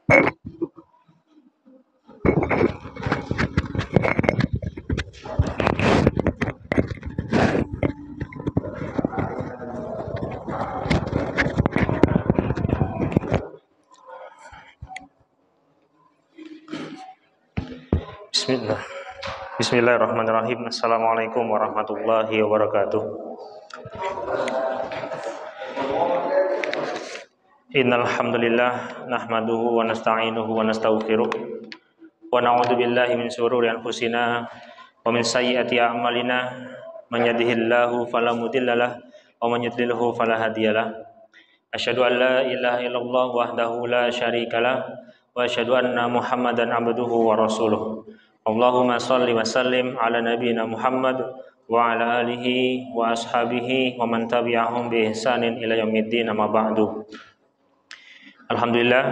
Bismillah. Bismillahirrahmanirrahim. Assalamualaikum warahmatullahi wabarakatuh. Innal hamdalillah nahmaduhu wa nasta'inuhu wa nastaghfiruh wa na'udzu billahi min shururi anfusina wa min sayyiati a'malina. Man yahdihillahu fala mudhillalah wa man yudhlilhu fala hadiyalah. Asyhadu an la ilaha illallah wahdahu la syarikalah wa asyhadu anna Muhammadan abduhu wa rasuluh. Allahumma shalli wa sallim ala nabiyyina Muhammad wa ala alihi wa ashabihi wa man tabi'ahum bi ihsanin ila yaumiddin, amma ba'du. Alhamdulillah,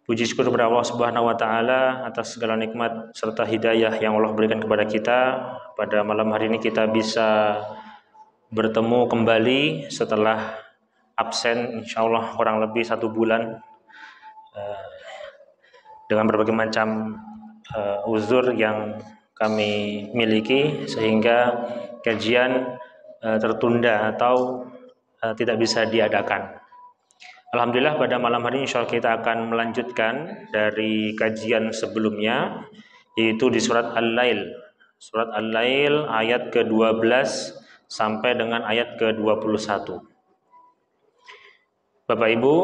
puji syukur kepada Allah Subhanahu wa taala atas segala nikmat serta hidayah yang Allah berikan kepada kita. Pada malam hari ini kita bisa bertemu kembali setelah absen insyaallah kurang lebih 1 bulan dengan berbagai macam uzur yang kami miliki sehingga kajian tertunda atau tidak bisa diadakan. Alhamdulillah pada malam hari ini insyaallah kita akan melanjutkan dari kajian sebelumnya, yaitu di surat Al-Lail. Surat Al-Lail ayat ke-12 sampai dengan ayat ke-21. Bapak Ibu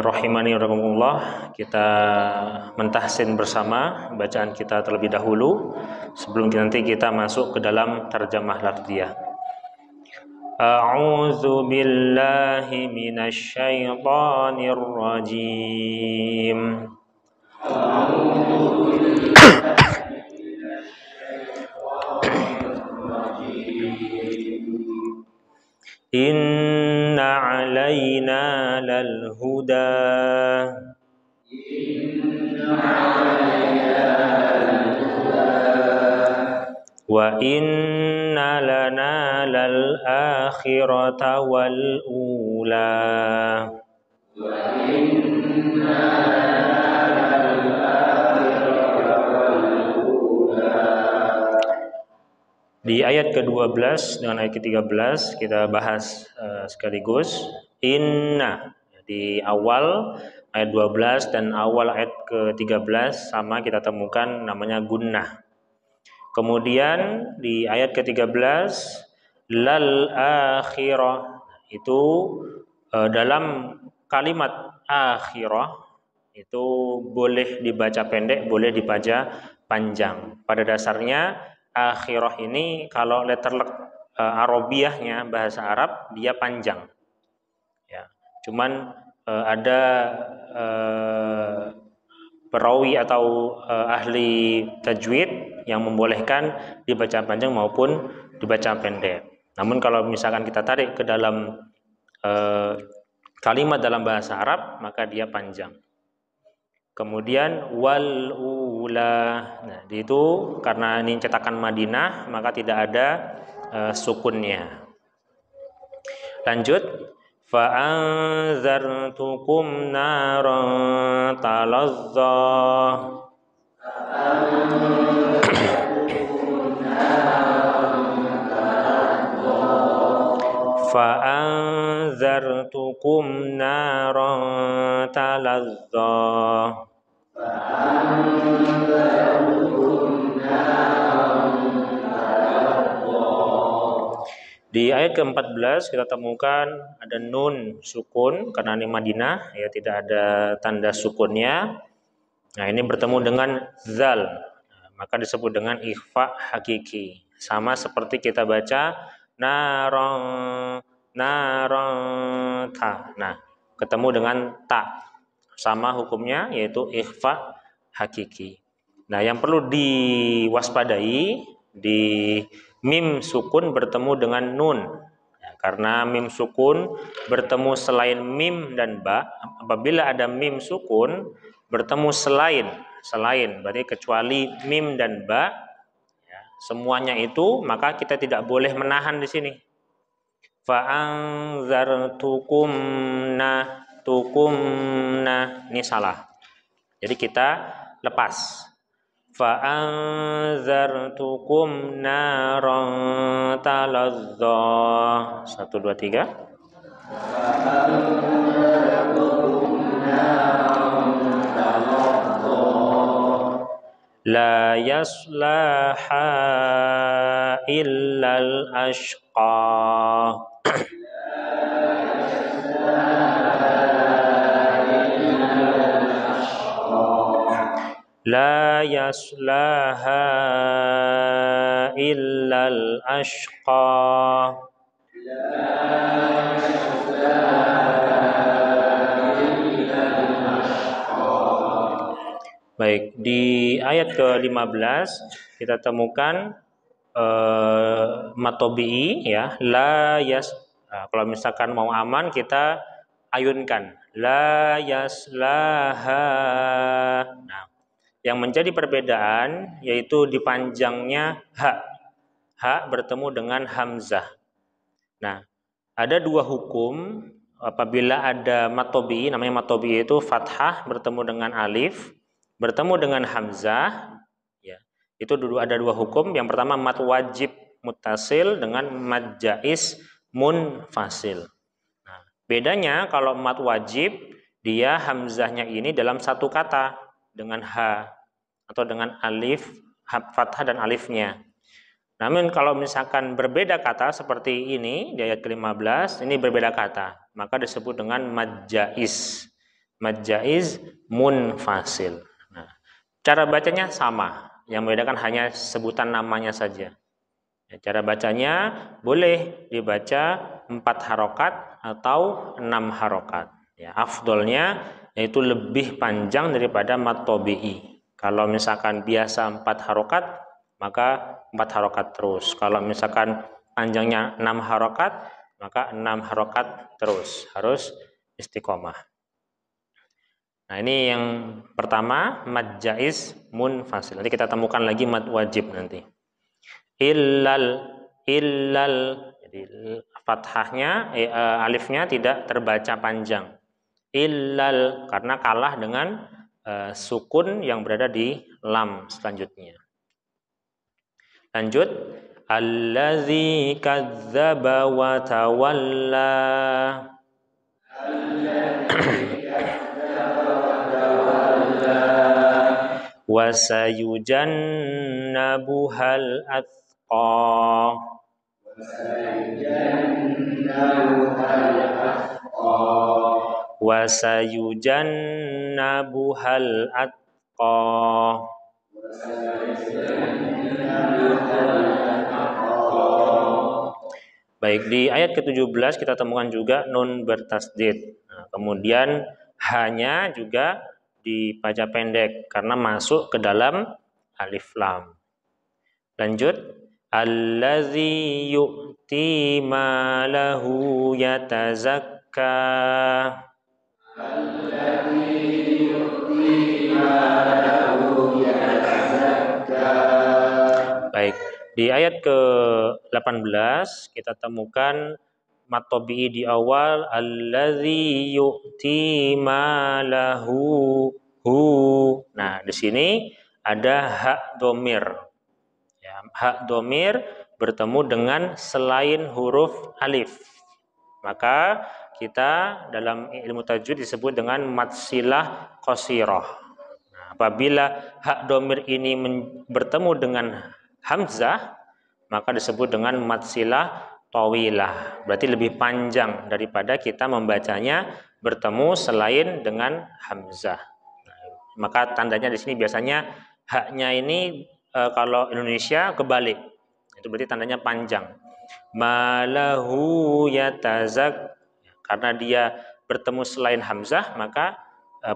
rahimani wa rahimakumullah, kita mentahsin bersama bacaan kita terlebih dahulu sebelum nanti kita masuk ke dalam terjemah lafziyah. A'udzu billahi minasy syaithanir rajim. Inna alaina lal huda wa inna lana lal akhirata wal ula. Di ayat ke-12 dengan ayat ke-13 kita bahas sekaligus. Inna di awal ayat 12 dan awal ayat ke-13 sama kita temukan namanya gunnah. Kemudian di ayat ke-13 lal akhirah, itu dalam kalimat akhirah itu boleh dibaca pendek, boleh dibaca panjang. Pada dasarnya akhirah ini kalau letterlek Arabiyahnya bahasa Arab dia panjang. Ya, cuman ada perawi atau ahli tajwid yang membolehkan dibaca panjang maupun dibaca pendek. Namun kalau misalkan kita tarik ke dalam kalimat dalam bahasa Arab maka dia panjang. Kemudian wal ula, nah itu karena ini cetakan Madinah maka tidak ada sukunnya. Lanjut, fa anzartukum naran talazza. Fa anzartukum naran talazza. Di ayat ke-14 kita temukan ada nun sukun karena ini Madinah, ya tidak ada tanda sukunnya. Nah, ini bertemu dengan zal, maka disebut dengan ikhfa hakiki. Sama seperti kita baca narata. Nah, ketemu dengan ta. Sama hukumnya yaitu ikhfa hakiki. Nah, yang perlu diwaspadai di mim sukun bertemu dengan nun. Ya, karena mim sukun bertemu selain mim dan ba, apabila ada mim sukun bertemu selain berarti kecuali mim dan ba, ya, semuanya itu maka kita tidak boleh menahan di sini. Fa anzartukum anzartukumna, ini salah. Jadi kita lepas. Fa anzartukum naran talazza. 1 2 3. La yaslaha illal ashqa. La yaslaha illal ashqa. Baik, di ayat ke-15 kita temukan matobi'i ya, la yas. Nah, kalau misalkan mau aman kita ayunkan la yaslaha. Nah, yang menjadi perbedaan yaitu di panjangnya ha bertemu dengan hamzah. Nah, ada dua hukum apabila ada matobi'i, namanya matobi'i itu fathah bertemu dengan alif bertemu dengan hamzah, ya. Itu ada dua hukum. Yang pertama mad wajib muttasil dengan mad jaiz munfasil. Nah, bedanya kalau mad wajib dia hamzahnya ini dalam satu kata dengan ha atau dengan alif, fathah dan alifnya. Namun kalau misalkan berbeda kata seperti ini di ayat ke-15, ini berbeda kata, maka disebut dengan mad jaiz. Mad jaiz munfasil. Cara bacanya sama, yang membedakan hanya sebutan namanya saja. Cara bacanya boleh dibaca 4 harokat atau 6 harokat. Ya, afdolnya yaitu lebih panjang daripada mad tabi'i. Kalau misalkan biasa 4 harokat, maka 4 harokat terus. Kalau misalkan panjangnya 6 harokat, maka 6 harokat terus. Harus istiqomah. Nah, ini yang pertama mad jaiz munfasil. Nanti kita temukan lagi mad wajib nanti. Illal. Jadi fathahnya alifnya tidak terbaca panjang. Illal karena kalah dengan sukun yang berada di lam selanjutnya. Lanjut. Allazi kadzdzaba wa tawalla. Wasayujannabuhal atqa. Wasayujannabuhal atqa. Baik, di ayat ke-17 kita temukan juga nun bertasdid. Nah, kemudian hanya juga dibaca pendek karena masuk ke dalam alif lam. Lanjut, allazi yu'ti malahu yatazakka. Allazi yu'ti malahu yatazakka. Baik, di ayat ke-18 kita temukan mad tabi'i di awal allazi yu'ti malahu hu. Nah, di sini ada hak domir. Ya, hak domir bertemu dengan selain huruf alif. Maka kita dalam ilmu tajwid disebut dengan mad silah qasirah. Nah, apabila hak domir ini bertemu dengan hamzah, maka disebut dengan mad silah tawilah, berarti lebih panjang daripada kita membacanya bertemu selain dengan hamzah. Nah, maka tandanya di sini biasanya haknya ini kalau Indonesia kebalik, itu berarti tandanya panjang. Malahu yatazak, karena dia bertemu selain hamzah maka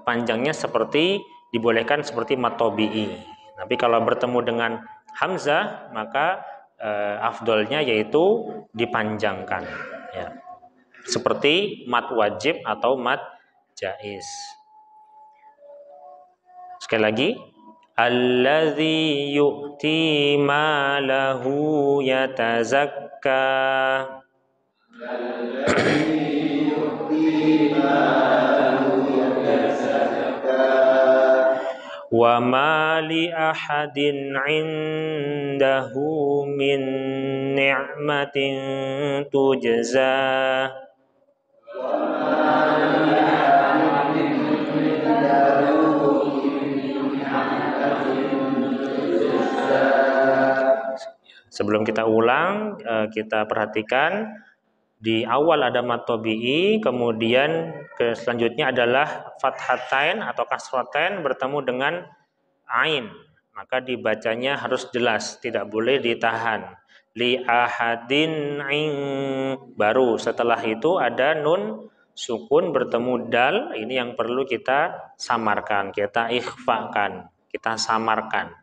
panjangnya seperti dibolehkan seperti mad tabi'i. Tapi kalau bertemu dengan hamzah maka afdolnya yaitu dipanjangkan, ya. Seperti mad wajib atau mad jaiz. Sekali lagi, allazi yu'ti malahu yatazakka. Allazi yu'ti malahu Wa ma li ahadin 'indahu min ni'matin tujza. Sebelum kita ulang, kita perhatikan di awal ada mad tabi'i, kemudian selanjutnya adalah fathatain atau kasratain bertemu dengan ain. Maka dibacanya harus jelas, tidak boleh ditahan. Li ahadin ing, baru setelah itu ada nun sukun bertemu dal, ini yang perlu kita samarkan, kita ikhfakan, kita samarkan.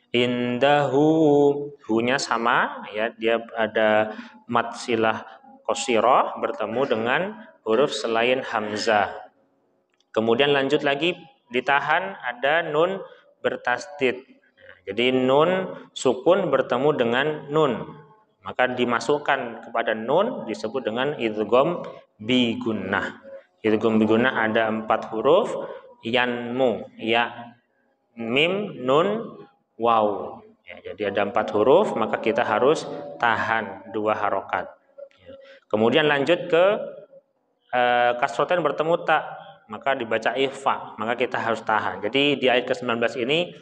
Indahu, hunya sama ya, dia ada mad silah qasirah bertemu dengan huruf selain hamzah. Kemudian lanjut lagi ditahan ada nun bertasdid. Jadi nun sukun bertemu dengan nun, maka dimasukkan kepada nun disebut dengan idgham bi gunnah. Idgham bi gunnah ada 4 huruf, yanmu, ya, mim, nun, waw. Ya, jadi ada 4 huruf, maka kita harus tahan 2 harokat. Kemudian lanjut ke kasroten bertemu tak, maka dibaca ikhfa, maka kita harus tahan. Jadi di ayat ke-19 ini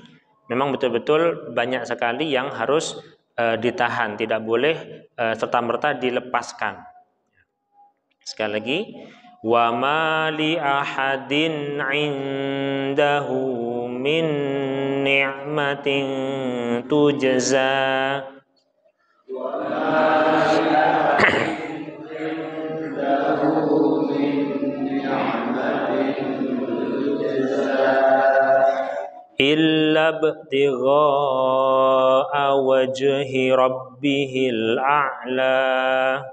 memang betul-betul banyak sekali yang harus ditahan, tidak boleh serta-merta dilepaskan. Sekali lagi, wa ma li ahadin 'indahu min ni'matin tujza. Illa btigha'a wajhi rabbihil a'la.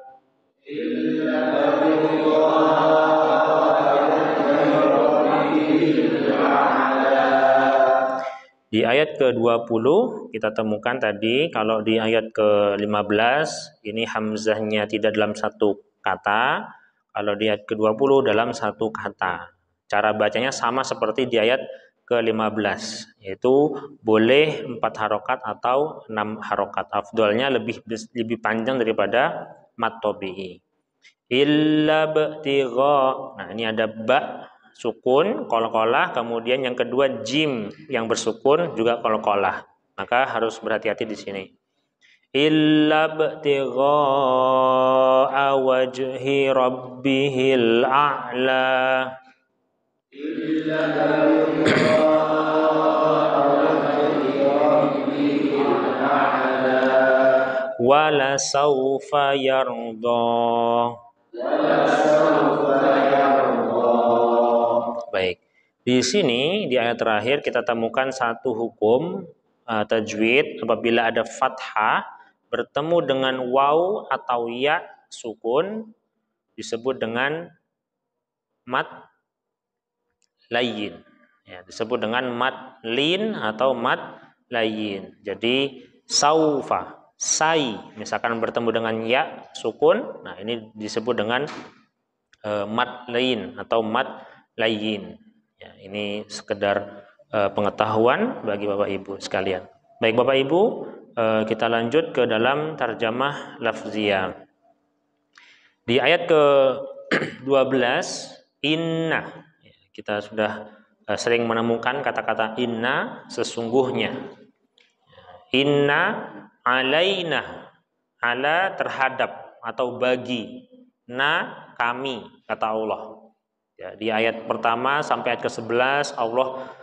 Di ayat ke-20 kita temukan tadi, kalau di ayat ke-15 ini hamzahnya tidak dalam satu kata, kalau di ayat ke-20 dalam satu kata. Cara bacanya sama seperti di ayat ke-15, yaitu boleh 4 harokat atau 6 harokat. Afdolnya lebih panjang daripada mad tabi'i. Illa btigha. Nah, ini ada ba sukun qalqalah, kemudian yang kedua jim yang bersukun juga qalqalah. Maka harus berhati-hati di sini. Illa btigha wajhi rabbihil a'la. Wala sawfa yarda. Baik. Di sini di ayat terakhir kita temukan satu hukum tajwid apabila ada fathah bertemu dengan waw atau ya sukun disebut dengan mad layyin. Ya, disebut dengan mad lin atau mad layyin. Jadi saufa, sai, misalkan bertemu dengan ya sukun, nah ini disebut dengan mad lin atau mad layyin. Ya, ini sekedar pengetahuan bagi Bapak Ibu sekalian. Baik Bapak Ibu, kita lanjut ke dalam tarjamah lafziyah. Di ayat ke-12, inna. Kita sudah sering menemukan kata-kata inna, sesungguhnya. Inna alaina, ala terhadap atau bagi, na kami, kata Allah. Ya, di ayat pertama sampai ayat ke-11 Allah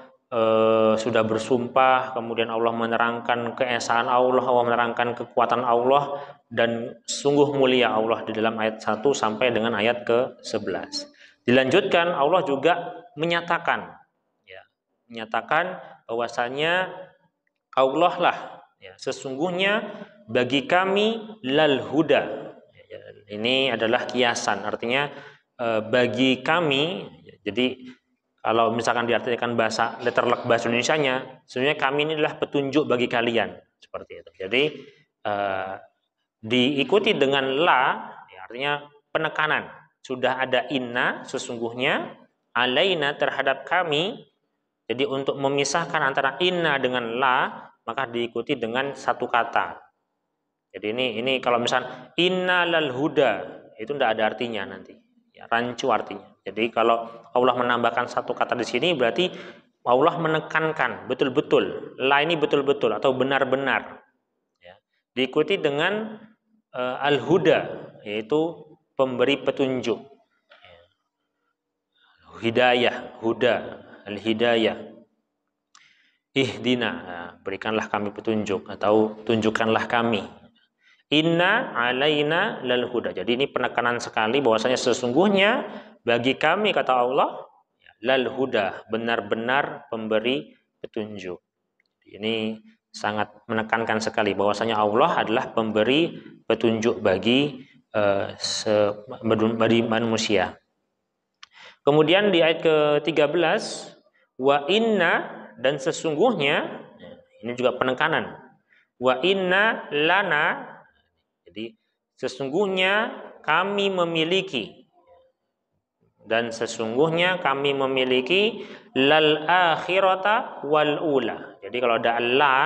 sudah bersumpah, kemudian Allah menerangkan keesaan Allah, Allah menerangkan kekuatan Allah, dan sungguh mulia Allah di dalam ayat 1 sampai dengan ayat ke-11. Dilanjutkan Allah juga menyatakan, ya, menyatakan bahwasanya Allah lah, ya, sesungguhnya bagi kami lal huda. Ya, ini adalah kiasan, artinya bagi kami. Jadi kalau misalkan diartikan bahasa letterlek bahasa Indonesianya, sebenarnya kami ini adalah petunjuk bagi kalian, seperti itu. Jadi diikuti dengan la, ya, artinya penekanan. Sudah ada inna, sesungguhnya, alaina terhadap kami. Jadi untuk memisahkan antara inna dengan la, maka diikuti dengan satu kata. Jadi ini kalau misalnya inna lal huda, itu tidak ada artinya nanti. Ya, rancu artinya. Jadi kalau Allah menambahkan satu kata di sini, berarti Allah menekankan betul-betul, la ini betul-betul atau benar-benar. Ya. Diikuti dengan al-huda, yaitu pemberi petunjuk. Hidayah, huda, al-hidayah. Ihdina, berikanlah kami petunjuk atau tunjukkanlah kami. Inna alaina lal huda. Jadi ini penekanan sekali bahwasanya sesungguhnya bagi kami, kata Allah, lal huda, benar-benar pemberi petunjuk. Ini sangat menekankan sekali bahwasanya Allah adalah pemberi petunjuk bagi manusia. Kemudian di ayat ke-13, wa inna, dan sesungguhnya, ini juga penekanan. Wa inna lana, jadi sesungguhnya kami memiliki, dan sesungguhnya kami memiliki lal akhirata wal ula. Jadi kalau ada la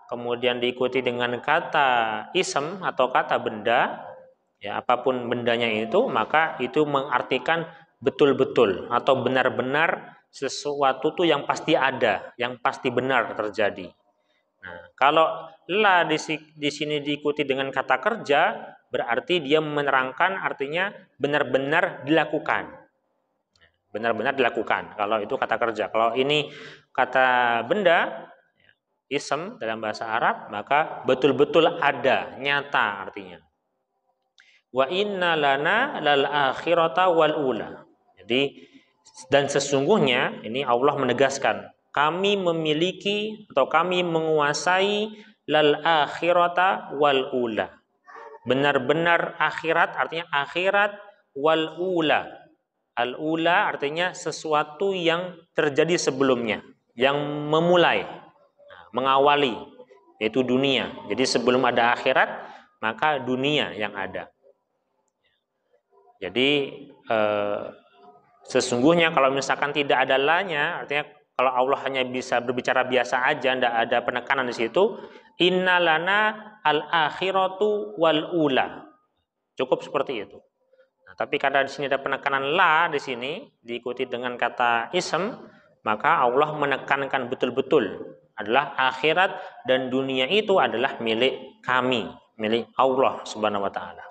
kemudian diikuti dengan kata ism atau kata benda, ya apapun bendanya itu, maka itu mengartikan betul-betul atau benar-benar sesuatu tuh yang pasti ada, yang pasti benar terjadi. Nah, kalau la di sini diikuti dengan kata kerja, berarti dia menerangkan artinya benar-benar dilakukan. Benar-benar dilakukan. Kalau itu kata kerja. Kalau ini kata benda, ism dalam bahasa Arab, maka betul-betul ada, nyata artinya. Wa inna lana lal akhirata wal ula. Jadi, dan sesungguhnya ini Allah menegaskan, kami memiliki atau kami menguasai lal akhirata wal ula. Benar-benar akhirat artinya akhirat, wal ula. Al ula artinya sesuatu yang terjadi sebelumnya, yang memulai, mengawali, yaitu dunia. Jadi sebelum ada akhirat, maka dunia yang ada. Jadi sesungguhnya kalau misalkan tidak ada lanya, artinya kalau Allah hanya bisa berbicara biasa aja, tidak ada penekanan di situ, innalana al akhiratu wal ula. Cukup seperti itu. Nah, tapi karena di sini ada penekanan la di sini diikuti dengan kata ism, maka Allah menekankan betul-betul adalah akhirat dan dunia itu adalah milik kami, milik Allah Subhanahu wa taala.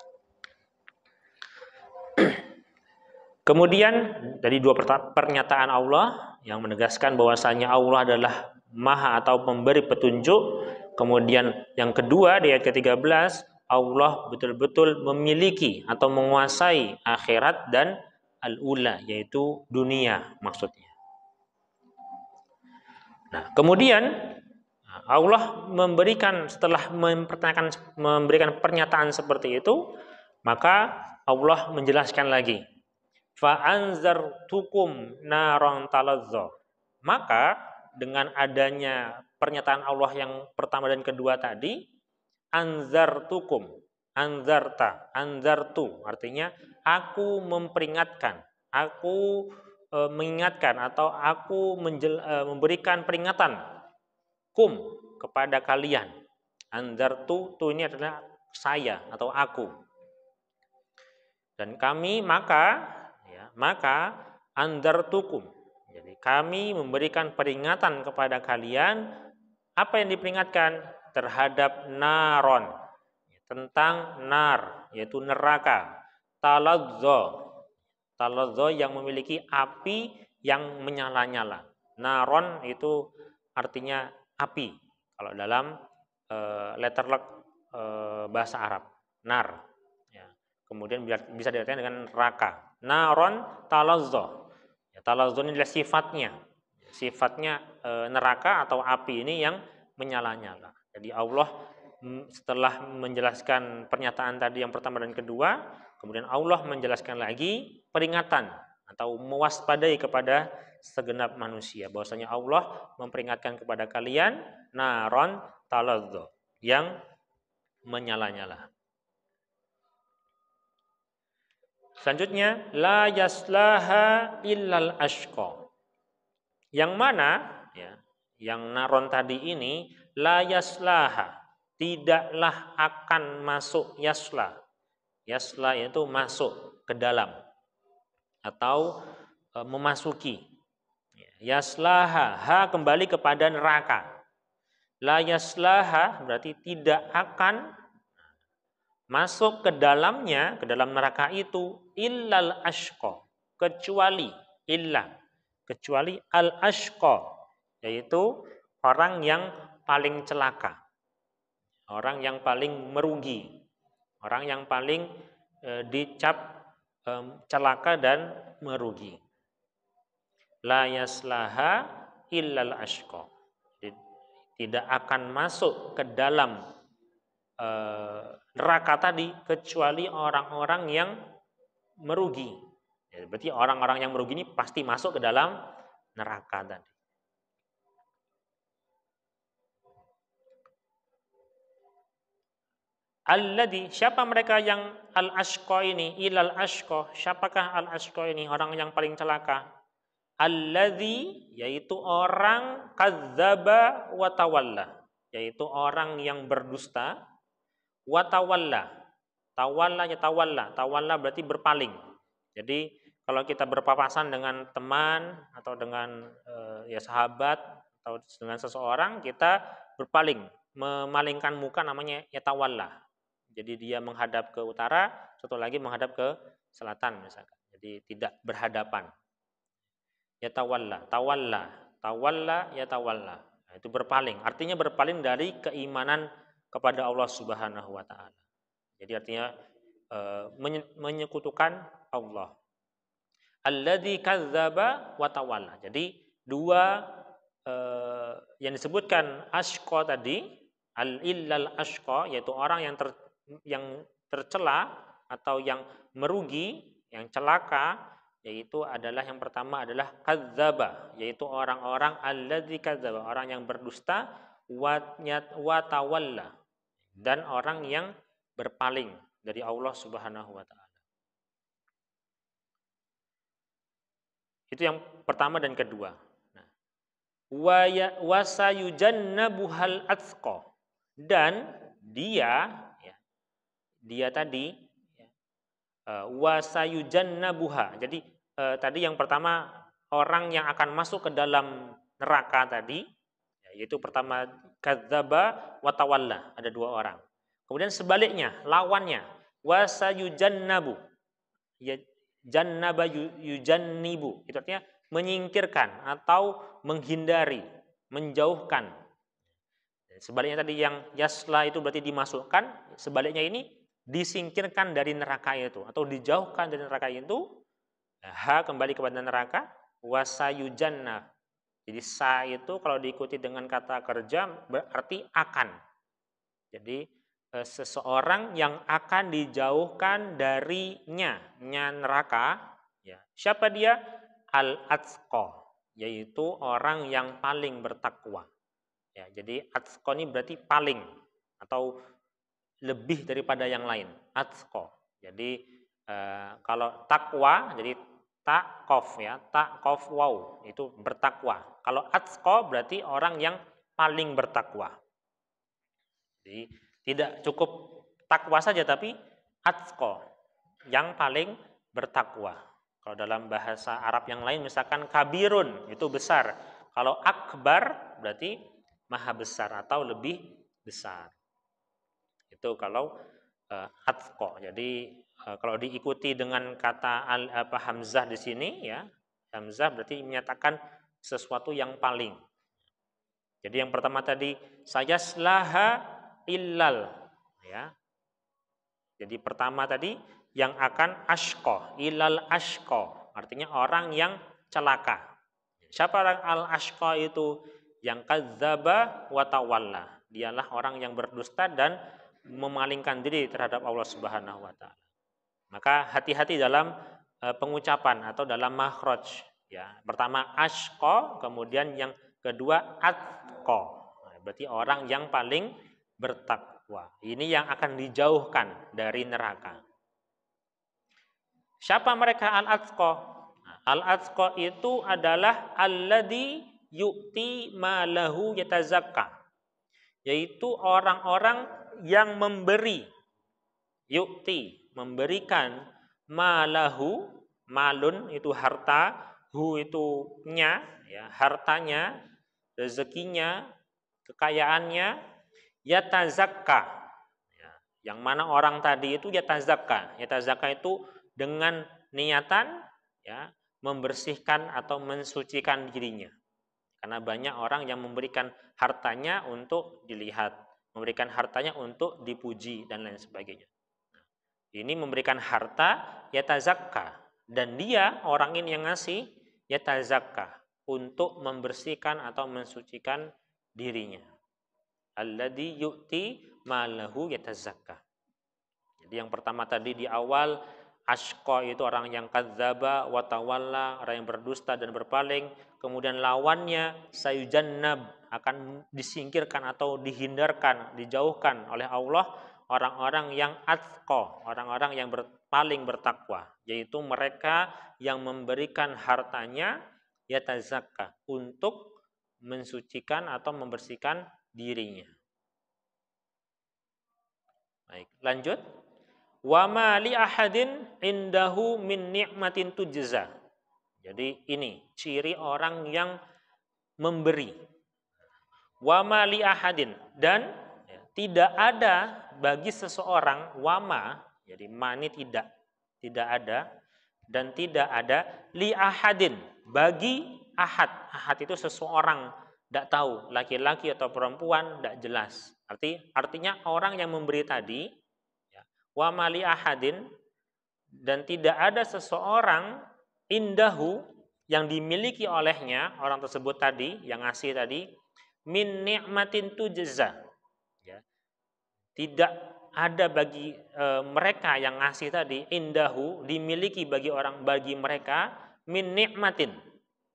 Kemudian dari dua pernyataan Allah yang menegaskan bahwasanya Allah adalah Maha atau pemberi petunjuk. Kemudian yang kedua di ayat ke-13, Allah betul-betul memiliki atau menguasai akhirat dan al-ula, yaitu dunia maksudnya. Nah, kemudian Allah setelah memberikan pernyataan seperti itu, maka Allah menjelaskan lagi. Fa'anzartukum naran talazza. Maka dengan adanya pernyataan Allah yang pertama dan kedua tadi, anzartukum, anzartu artinya aku memperingatkan, aku mengingatkan atau aku memberikan peringatan kepada kalian. Anzartu ini adalah saya atau aku. Dan kami maka anzartukum. Jadi kami memberikan peringatan kepada kalian. Apa yang diperingatkan? Terhadap naron, tentang nar, yaitu neraka. Talazzo yang memiliki api yang menyala-nyala. Naron itu artinya api. Kalau dalam letterlock bahasa Arab, nar. Kemudian bisa diartikan dengan neraka. Naron talazzo. Talazzo ini adalah sifatnya neraka atau api ini yang menyala-nyala. Jadi Allah setelah menjelaskan pernyataan tadi yang pertama dan kedua, kemudian Allah menjelaskan lagi peringatan atau mewaspadai kepada segenap manusia bahwasanya Allah memperingatkan kepada kalian naron talazzo yang menyala-nyala. Selanjutnya la yaslaha illal ashqa. Yang mana ya, yang naron tadi ini la yaslaha, tidaklah akan masuk yasla. Yasla itu masuk ke dalam atau memasuki. Yaslaha, ha kembali kepada neraka. La yaslaha berarti tidak akan masuk ke dalamnya, ke dalam neraka itu illal ashqa, kecuali al ashqa, yaitu orang yang paling celaka, orang yang paling merugi, orang yang paling dicap celaka dan merugi. La yaslaha illal ashqa, tidak akan masuk ke dalam neraka tadi kecuali orang-orang yang merugi. Ya, berarti orang-orang yang merugi ini pasti masuk ke dalam neraka tadi. Alladzi, siapa mereka yang al-ashqa ini? Ilal ashqa, siapakah al-ashqa ini? Orang yang paling celaka. Alladzi, yaitu orang kadzdzaba wa tawalla, yaitu orang yang berdusta, wa tawalla. Tawalla berarti berpaling. Jadi kalau kita berpapasan dengan teman atau dengan ya sahabat atau dengan seseorang, kita berpaling, memalingkan muka, namanya yatawalla. Jadi dia menghadap ke utara, satu lagi menghadap ke selatan misalkan. Jadi tidak berhadapan. Yatawalla, tawalla yatawalla. Nah, itu berpaling. Artinya berpaling dari keimanan kepada Allah Subhanahu wa taala. Jadi artinya menyekutukan Allah. Alladzi kadzdzaba wa tawalla. Jadi dua yang disebutkan ashqa tadi, al-illal ashqa, yaitu orang yang tercela atau yang merugi, yang celaka, yaitu adalah yang pertama adalah kadzdzaba, yaitu orang-orang alladzi kadzdzaba, orang yang berdusta, wa tawalla, dan orang yang berpaling dari Allah Subhanahu wa taala. Itu yang pertama dan kedua. Nah, wa sayujannabuhal atqa, dan dia tadi wa sayujannabuha. Jadi tadi yang pertama orang yang akan masuk ke dalam neraka tadi, yaitu pertama kadzdzaba wa tawalla, ada dua orang. Kemudian sebaliknya, lawannya wa sayujannabu. Ya, jannaba yujannibu, itu artinya menyingkirkan atau menghindari, menjauhkan. Sebaliknya tadi yang yasla itu berarti dimasukkan, sebaliknya ini disingkirkan dari neraka itu atau dijauhkan dari neraka itu. Ha kembali kepada neraka, wasayujanna. Jadi sa itu kalau diikuti dengan kata kerja berarti akan. Jadi seseorang yang akan dijauhkan darinya neraka, ya. Siapa dia? Al-atqa, yaitu orang yang paling bertakwa. Ya, jadi atqa ini berarti paling atau lebih daripada yang lain. Atqa. Jadi kalau takwa, jadi ta qaf ya, ta qaf waw, itu bertakwa. Kalau atqa berarti orang yang paling bertakwa. Jadi tidak cukup takwa saja, tapi atqa, yang paling bertakwa. Kalau dalam bahasa Arab yang lain misalkan kabirun, itu besar. Kalau akbar berarti maha besar atau lebih besar. Itu kalau atqa. Jadi kalau diikuti dengan kata hamzah di sini, ya, hamzah berarti menyatakan sesuatu yang paling. Jadi yang pertama tadi sayaslaha illal, ya. Jadi pertama tadi yang akan ashqa, illal ashqa, artinya orang yang celaka. Siapa orang al-ashqa itu? Yang kadzdzaba wa tawalla. Dialah orang yang berdusta dan memalingkan diri terhadap Allah Subhanahu wa taala. Maka hati-hati dalam pengucapan atau dalam makhraj, ya. Pertama ashqa, kemudian yang kedua atqa. Nah, berarti orang yang paling bertakwa. Ini yang akan dijauhkan dari neraka. Siapa mereka al-atqa? Al-atqa itu adalah alladzi yu'ti malahu yatazakka, yaitu orang-orang yang memberi, yu'ti, memberikan, malahu, malun itu harta, hu itu nya, ya, hartanya, rezekinya, kekayaannya, yatazakka, ya, yang mana orang tadi itu yatazakka. Yatazakka itu dengan niatan, ya, membersihkan atau mensucikan dirinya. Karena banyak orang yang memberikan hartanya untuk dilihat, memberikan hartanya untuk dipuji dan lain sebagainya. Ini memberikan harta yatazakka, dan dia orang ini yang ngasih yatazakka untuk membersihkan atau mensucikan dirinya. Alladzi yu'ti malahu yatazakka. Jadi yang pertama tadi di awal, Ashqa itu orang yang kadzdzaba wa tawalla, orang yang berdusta dan berpaling. Kemudian lawannya sayujannab, akan disingkirkan atau dihindarkan, dijauhkan oleh Allah, orang-orang yang atqa, orang-orang yang paling bertakwa, yaitu mereka yang memberikan hartanya yatazakka untuk mensucikan atau membersihkan dirinya. Baik, lanjut. Wa ma li ahadin indahu min ni'matin tujza. Jadi ini ciri orang yang memberi. Wa ma li ahadin, dan ya, tidak ada bagi seseorang, wama, jadi ma ini tidak ada, dan tidak ada li ahadin, bagi ahad. Ahad itu seseorang, tidak tahu laki-laki atau perempuan, tidak jelas. Artinya orang yang memberi tadi, wa mali ahadin, dan tidak ada seseorang, indahu, yang dimiliki olehnya orang tersebut tadi, yang ngasih tadi, min ni'matin tujza, ya, tidak ada bagi mereka yang ngasih tadi, indahu, dimiliki bagi mereka, min ni'matin,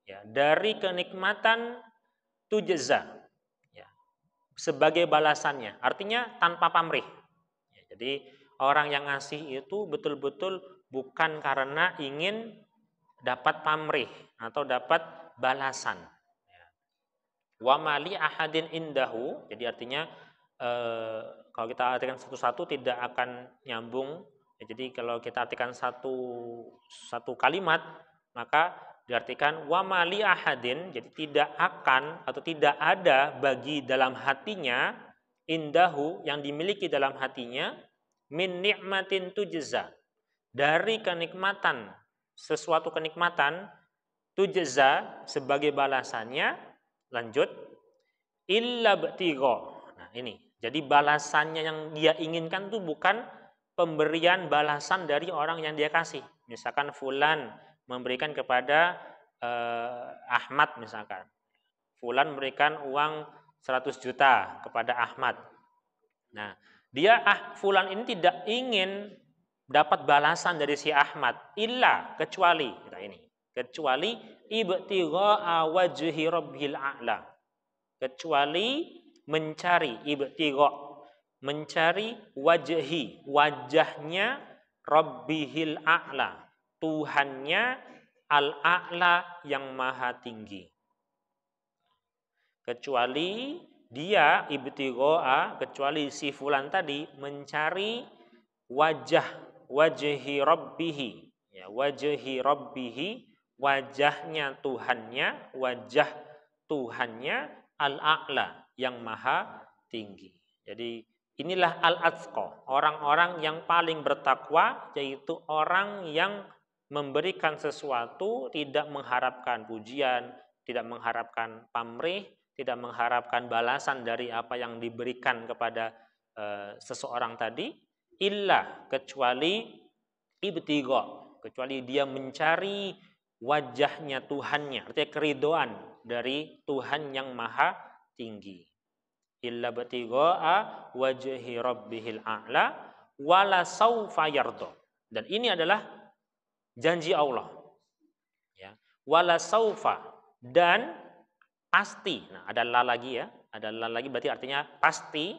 ya, dari kenikmatan, tujza, ya, sebagai balasannya, artinya tanpa pamrih. Ya, jadi orang yang ngasih itu betul-betul bukan karena ingin dapat pamrih atau dapat balasan. Wa mali ahadin indahu, jadi artinya kalau kita artikan satu-satu tidak akan nyambung. Jadi kalau kita artikan satu kalimat, maka diartikan wa mali ahadin, jadi tidak akan atau tidak ada bagi dalam hatinya, indahu, yang dimiliki dalam hatinya, min ni'matin tujza, dari kenikmatan, sesuatu kenikmatan, tujza, sebagai balasannya, lanjut, illa btigha. Nah, ini. Jadi balasannya yang dia inginkan itu bukan pemberian balasan dari orang yang dia kasih. Misalkan fulan memberikan kepada Ahmad misalkan. Fulan memberikan uang 100 juta kepada Ahmad. Nah, fulan ini tidak ingin dapat balasan dari si Ahmad, illa, kecuali ibtigha'a wajhi rabbil a'la, kecuali mencari, ibtigha', mencari wajahnya, rabbihil a'la, Tuhannya al-a'la, yang maha tinggi. Kecuali dia ibtigha'a, kecuali si fulan tadi mencari wajhi rabbihi, ya, wajhi rabbihi, wajahnya Tuhannya, wajah Tuhannya al-a'la, yang maha tinggi. Jadi inilah al-atqa, orang-orang yang paling bertakwa, yaitu orang yang memberikan sesuatu tidak mengharapkan pujian, tidak mengharapkan pamrih, tidak mengharapkan balasan dari apa yang diberikan kepada seseorang tadi, illa, kecuali ibtigha, kecuali dia mencari wajahnya Tuhannya, artinya keridhaan dari Tuhan yang maha tinggi. Illa ibtigha'a wajhi rabbihil a'la wala saufa yarda. Dan ini adalah janji Allah. Ya, wala saufa, dan pasti. Nah, ada la lagi ya. Ada la lagi berarti artinya pasti.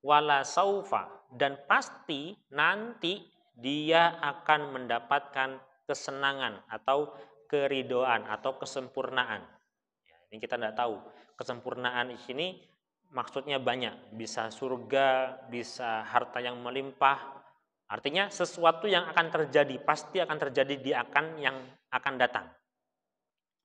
Wala saufa, dan pasti nanti dia akan mendapatkan kesenangan atau keridhaan atau kesempurnaan. Ini kita tidak tahu. Kesempurnaan di sini maksudnya banyak, bisa surga, bisa harta yang melimpah. Artinya sesuatu yang akan terjadi, pasti akan terjadi yang akan datang.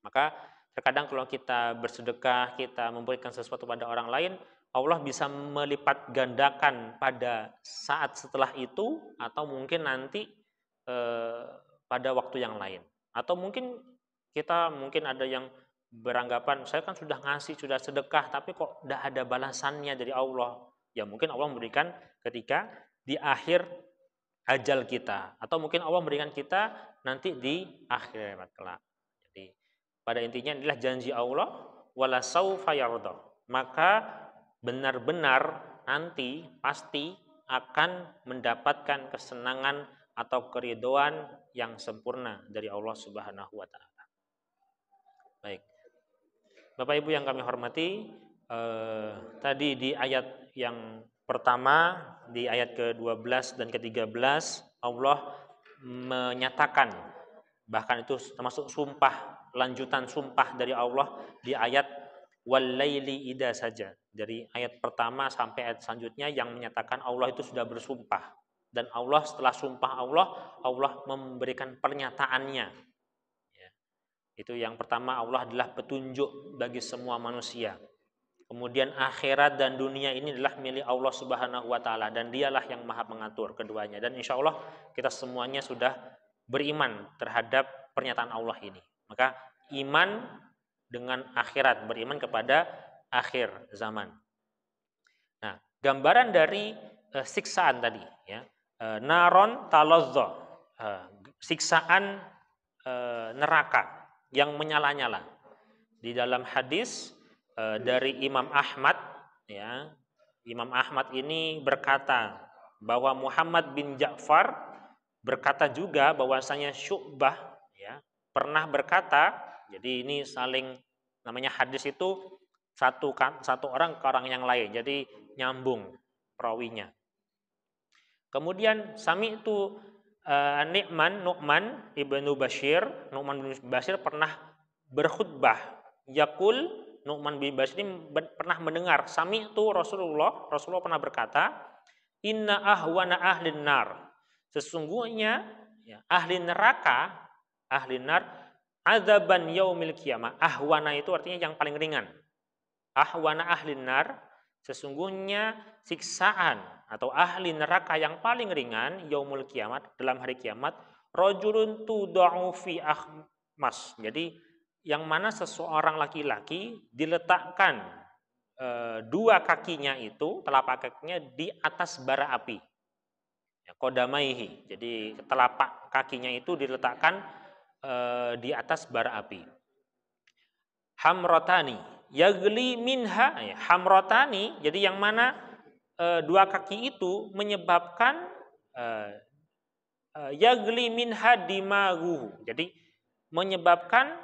Maka terkadang kalau kita bersedekah, kita memberikan sesuatu pada orang lain, Allah bisa melipat gandakan pada saat setelah itu, atau mungkin nanti pada waktu yang lain. Atau mungkin mungkin ada yang beranggapan, saya kan sudah ngasih, sudah sedekah, tapi kok tidak ada balasannya dari Allah. Ya mungkin Allah memberikan ketika di akhir ajal kita, atau mungkin Allah memberikan kita nanti di akhirat kelak. Jadi pada intinya inilah janji Allah, wala saufa yarda. Maka benar-benar nanti pasti akan mendapatkan kesenangan atau keridhaan yang sempurna dari Allah Subhanahu wa taala. Baik. Bapak Ibu yang kami hormati, tadi di ayat yang pertama, di ayat ke-12 dan ke-13, Allah menyatakan, bahkan itu termasuk sumpah, lanjutan sumpah dari Allah di ayat wal-laili idza saja. Dari ayat pertama sampai ayat selanjutnya yang menyatakan Allah itu sudah bersumpah. Dan Allah setelah sumpah Allah memberikan pernyataannya. Itu yang pertama, Allah adalah petunjuk bagi semua manusia. Kemudian akhirat dan dunia ini adalah milik Allah Subhanahu wa taala, dan Dialah yang Maha mengatur keduanya. Dan insya Allah kita semuanya sudah beriman terhadap pernyataan Allah ini. Maka iman dengan akhirat, beriman kepada akhir zaman. Nah, gambaran dari siksaan tadi, ya, naron talazza, siksaan neraka yang menyala-nyala. Di dalam hadis dari Imam Ahmad, ya, Imam Ahmad ini berkata bahwa Muhammad bin Ja'far berkata juga bahwasanya Syu'bah, ya, pernah berkata. Jadi ini saling, namanya hadis itu satu orang ke orang yang lain, jadi nyambung perawinya. Kemudian sami itu Nu'man ibnu Bashir pernah berkhutbah. Yakul, Nu'man bin Bashir ini pernah mendengar, sami itu Rasulullah pernah berkata, inna ahwana ahlin nar, sesungguhnya ya, ahli neraka, ahli nar, azaban yaumil qiyamah. Ahwana itu artinya yang paling ringan. Ahwana ahlin nar, sesungguhnya siksaan atau ahli neraka yang paling ringan yaumul kiamat, dalam hari kiamat, rajulun tud'u fi akhmas. Jadi yang mana seseorang laki-laki diletakkan dua kakinya itu, telapak kakinya di atas bara api. Ya, qadamaihi. Jadi telapak kakinya itu diletakkan di atas bara api. Hamrotani yagli minha, hamrotani, jadi yang mana dua kaki itu menyebabkan yagli minha dimaguhu, jadi menyebabkan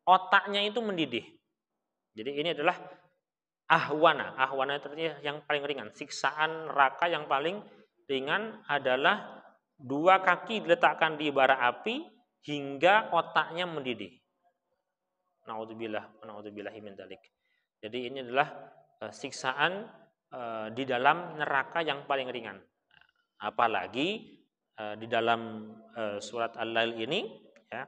otaknya itu mendidih. Jadi ini adalah ahwana itu yang paling ringan. Siksaan neraka yang paling ringan adalah dua kaki diletakkan di bara api hingga otaknya mendidih. Na'udzubillahi min dzalik. Jadi ini adalah siksaan di dalam neraka yang paling ringan. Apalagi di dalam surat Al-Lail ini, ya,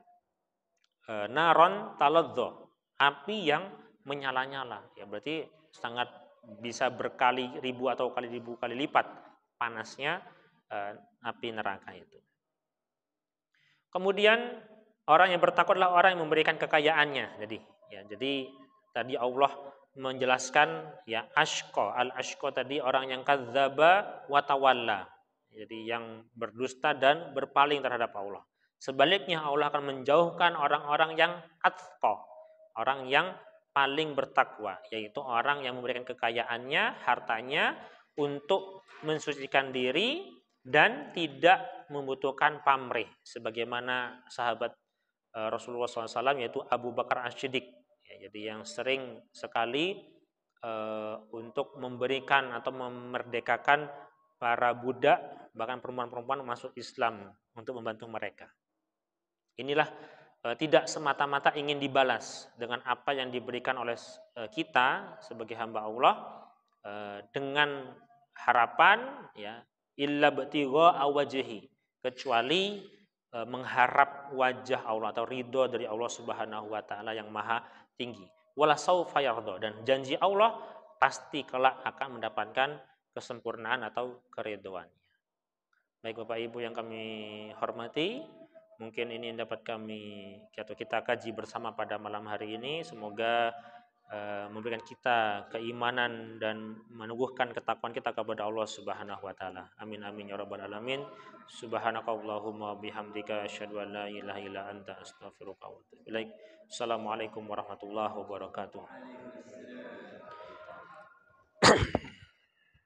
naron taladzza, api yang menyala-nyala. Ya, berarti sangat bisa berkali-ribu atau kali lipat panasnya api neraka itu. Kemudian orang yang bertakwa adalah orang yang memberikan kekayaannya. Jadi tadi Allah menjelaskan, ya, al-ashqa tadi orang yang kadzdzaba wa tawalla. Jadi yang berdusta dan berpaling terhadap Allah. Sebaliknya Allah akan menjauhkan orang-orang yang atqa, orang yang paling bertakwa, yaitu orang yang memberikan kekayaannya, hartanya untuk mensucikan diri dan tidak membutuhkan pamrih, sebagaimana sahabat Rasulullah SAW, yaitu Abu Bakar As-Siddiq. Ya, jadi yang sering sekali untuk memberikan atau memerdekakan para budak, bahkan perempuan-perempuan masuk Islam untuk membantu mereka. Inilah tidak semata-mata ingin dibalas dengan apa yang diberikan oleh kita sebagai hamba Allah, dengan harapan ya illa btigha awajhi, kecuali mengharap wajah Allah atau ridho dari Allah Subhanahu wa taala yang maha tinggi. Wala saufa yarda, dan janji Allah pasti kelak akan mendapatkan kesempurnaan atau keridhoannya. Baik Bapak Ibu yang kami hormati, mungkin ini dapat kami atau kita kaji bersama pada malam hari ini. Semoga memberikan kita keimanan dan menumbuhkan ketakwaan kita kepada Allah Subhanahu wa taala. Amin amin ya rabbal alamin. Subhanakallahumma bihamdika asyhadu an la ilaha illa anta astaghfiruka wa atubu ilaik. Assalamualaikum warahmatullahi wabarakatuh.